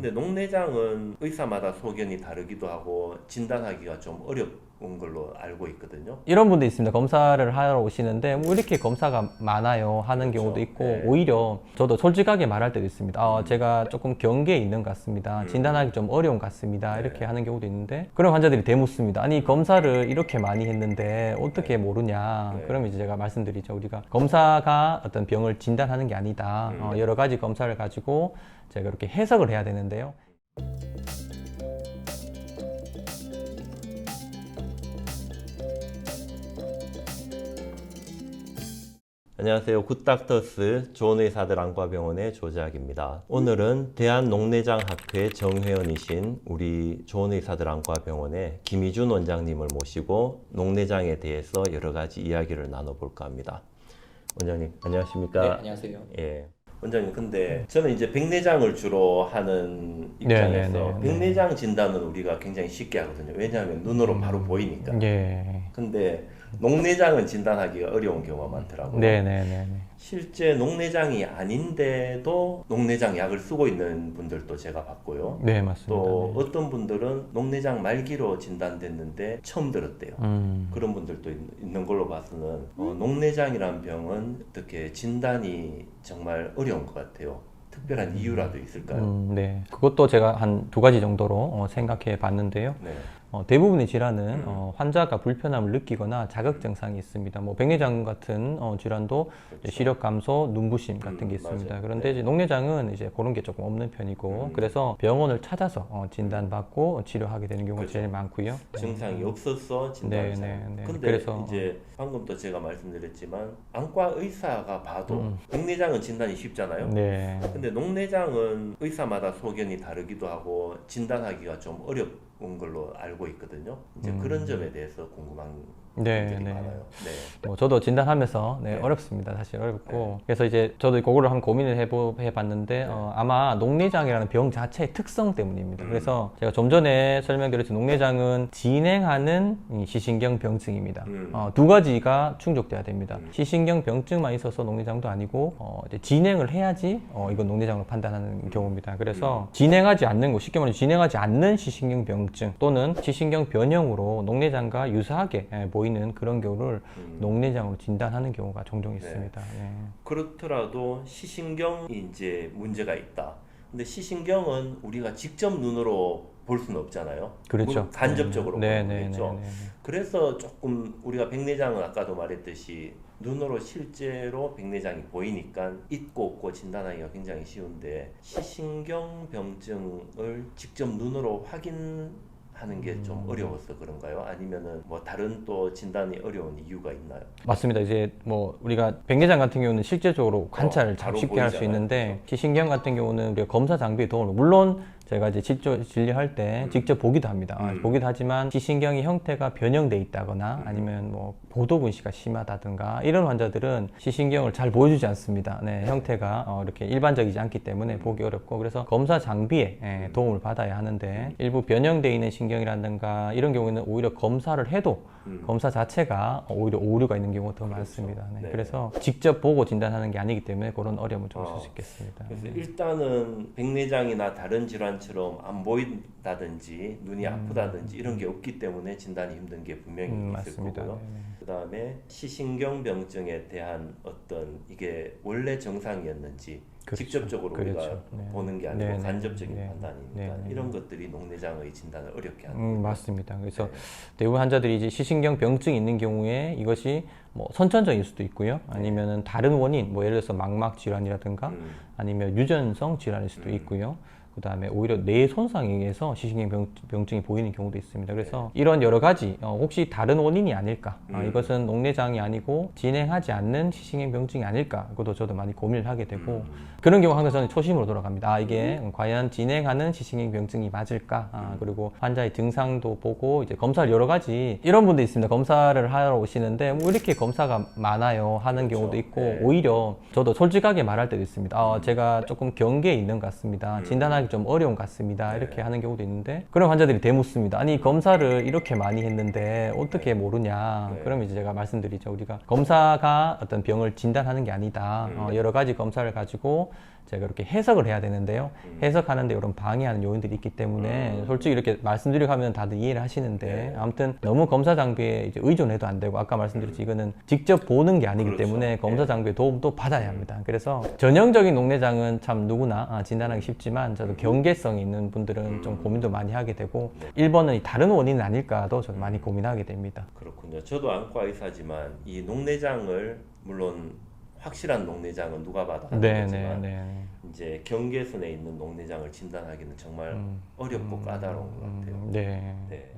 근데 녹내장은 의사마다 소견이 다르기도 하고 진단하기가 좀 어려운 걸로 알고 있거든요. 이런 분도 있습니다. 검사를 하러 오시는데 뭐 이렇게 검사가 많아요 하는 그렇죠. 경우도 있고 네. 오히려 저도 솔직하게 말할 때도 있습니다. 제가 조금 경계에 있는 것 같습니다. 진단하기 좀 어려운 것 같습니다. 네. 이렇게 하는 경우도 있는데 그런 환자들이 대묻습니다. 아니 검사를 이렇게 많이 했는데 어떻게 모르냐. 네. 그러면 이제 제가 말씀드리죠. 우리가 검사가 어떤 병을 진단하는 게 아니다. 여러 가지 검사를 가지고 제가 이렇게 해석을 해야 되는데요. 안녕하세요. 굿닥터스 좋은 의사들 안과병원의 조재학입니다. 오늘은 대한녹내장학회 정회원이신 우리 좋은 의사들 안과병원의 김희준 원장님을 모시고 녹내장에 대해서 여러 가지 이야기를 나눠볼까 합니다. 원장님 안녕하십니까? 네, 안녕하세요. 예. 원장님 근데 저는 이제 백내장을 주로 하는 입장에서 네. 백내장 진단은 우리가 굉장히 쉽게 하거든요. 왜냐하면 눈으로 바로 보이니까. 예. 근데 녹내장은 진단하기가 어려운 경우가 많더라고요. 네네네. 실제 녹내장이 아닌데도 녹내장 약을 쓰고 있는 분들도 제가 봤고요. 네, 맞습니다. 또 어떤 분들은 녹내장 말기로 진단됐는데 처음 들었대요. 그런 분들도 있는 걸로 봐서는 녹내장이란 병은 어떻게 진단이 정말 어려운 것 같아요. 특별한 이유라도 있을까요? 네. 그것도 제가 한 두 가지 정도로 생각해 봤는데요. 네. 대부분의 질환은 환자가 불편함을 느끼거나 자극 증상이 있습니다. 뭐 백내장 같은 질환도 그렇죠. 시력 감소, 눈부심 같은 게 있습니다. 맞아요. 그런데 이제 녹내장은 이제 그런 게 조금 없는 편이고 그래서 병원을 찾아서 진단받고 치료하게 되는 경우가 그렇죠. 제일 많고요. 증상이 없었어 진단을 네. 근데 그래서 이제 방금도 제가 말씀드렸지만 안과 의사가 봐도 백내장은 진단이 쉽잖아요. 네. 근데 녹내장은 의사마다 소견이 다르기도 하고 진단하기가 좀 어려운 걸로 알고 있거든요. 이제 그런 점에 대해서 궁금한 분들이 많아요. 네. 뭐 저도 진단하면서 네. 어렵습니다. 사실 어렵고 그래서 이제 저도 그거를 한번 고민을 해봤는데 아마 녹내장이라는 병 자체의 특성 때문입니다. 그래서 제가 좀 전에 설명드렸지만 녹내장은 진행하는 이 시신경 병증입니다. 두 가지가 충족돼야 됩니다. 시신경 병증만 있어서 녹내장도 아니고 이제 진행을 해야지 이건 녹내장으로 판단하는 경우입니다. 그래서 진행하지 않는 거, 쉽게 말해서 진행하지 않는 시신경 병증 또는 시신경 변형으로 녹내장과 유사하게 보이는 그런 경우를 녹내장으로 진단하는 경우가 종종 있습니다. 네. 그렇더라도 시신경이 이제 문제가 있다. 근데 시신경은 우리가 직접 눈으로 볼 수는 없잖아요. 그렇죠. 간접적으로 보는 거겠죠. 네. 그래서 조금 우리가 백내장은 아까도 말했듯이 눈으로 실제로 백내장이 보이니까 있고 없고 진단하기가 굉장히 쉬운데 시신경 병증을 직접 눈으로 확인하는 게 좀 어려워서 그런가요? 아니면은 뭐 다른 또 진단이 어려운 이유가 있나요? 맞습니다. 이제 뭐 우리가 백내장 같은 경우는 실제적으로 관찰을 잘 바로 쉽게 할 수 보이잖아요. 있는데 시신경 같은 경우는 우리가 검사 장비의 도움을 물론 제가 이제 직접 진료할 때 직접 보기도 합니다. 보기도 하지만 시신경의 형태가 변형돼 있다거나 아니면 뭐 보도분시가 심하다든가 이런 환자들은 시신경을 잘 보여주지 않습니다. 네, 형태가 이렇게 일반적이지 않기 때문에 보기 어렵고 그래서 검사 장비에 도움을 받아야 하는데 일부 변형돼 있는 신경이라든가 이런 경우에는 오히려 검사를 해도 검사 자체가 오히려 오류가 있는 경우가 더 많습니다. 네. 네. 그래서 직접 보고 진단하는 게 아니기 때문에 그런 어려움을 좀 있을 수 있겠습니다. 그래서 일단은 백내장이나 다른 질환처럼 안 보인다든지 눈이 아프다든지 이런 게 없기 때문에 진단이 힘든 게 분명히 있을 맞습니다. 거고요. 네. 그다음에 시신경 병증에 대한 어떤 이게 원래 정상이었는지 그렇죠. 직접적으로 우리가 그렇죠. 네. 보는 게 아니고 네. 간접적인 네. 판단이니까 네. 이런 것들이 녹내장의 진단을 어렵게 하는 거죠. 맞습니다. 그래서 네. 대부분 환자들이 이제 시신경 병증이 있는 경우에 이것이 뭐 선천적일 수도 있고요. 아니면은 다른 원인, 뭐 예를 들어서 망막 질환이라든가 아니면 유전성 질환일 수도 있고요. 그 다음에 오히려 뇌 손상에 의해서 시신경 병증이 보이는 경우도 있습니다. 그래서 이런 여러 가지 혹시 다른 원인이 아닐까? 이것은 녹내장이 아니고 진행하지 않는 시신경 병증이 아닐까? 그것도 저도 많이 고민을 하게 되고 그런 경우 항상 저는 초심으로 돌아갑니다. 이게 과연 진행하는 시신경 병증이 맞을까? 그리고 환자의 증상도 보고 이제 검사를 여러 가지 이런 분도 있습니다. 검사를 하러 오시는데 뭐 이렇게 검사가 많아요 하는 그렇죠. 경우도 있고 네. 오히려 저도 솔직하게 말할 때도 있습니다. 제가 조금 경계에 있는 것 같습니다. 진단하기 좀 어려운 것 같습니다. 이렇게 하는 경우도 있는데 그런 환자들이 대묻습니다. 아니 검사를 이렇게 많이 했는데 어떻게 모르냐. 그러면 이제 제가 말씀드리죠. 우리가 검사가 어떤 병을 진단하는 게 아니다. 여러 가지 검사를 가지고 제가 이렇게 해석을 해야 되는데요. 해석하는데 이런 방해하는 요인들이 있기 때문에 솔직히 이렇게 말씀드리고 하면 다들 이해를 하시는데 네. 아무튼 너무 검사 장비에 이제 의존해도 안 되고 아까 말씀드렸지 이거는 직접 보는 게 아니기 그렇죠. 때문에 검사 장비의 도움도 받아야 합니다. 그래서 전형적인 녹내장은 참 누구나 진단하기 쉽지만 저도 경계성이 있는 분들은 좀 고민도 많이 하게 되고 1번은 다른 원인은 아닐까도 저는 많이 고민하게 됩니다. 그렇군요. 저도 안과 의사지만 이 녹내장을 물론 확실한 녹내장은 누가 봐도 하는 거지만 이제 경계선에 있는 녹내장을 진단하기는 정말 어렵고 까다로운 것 같아요. 네. 네.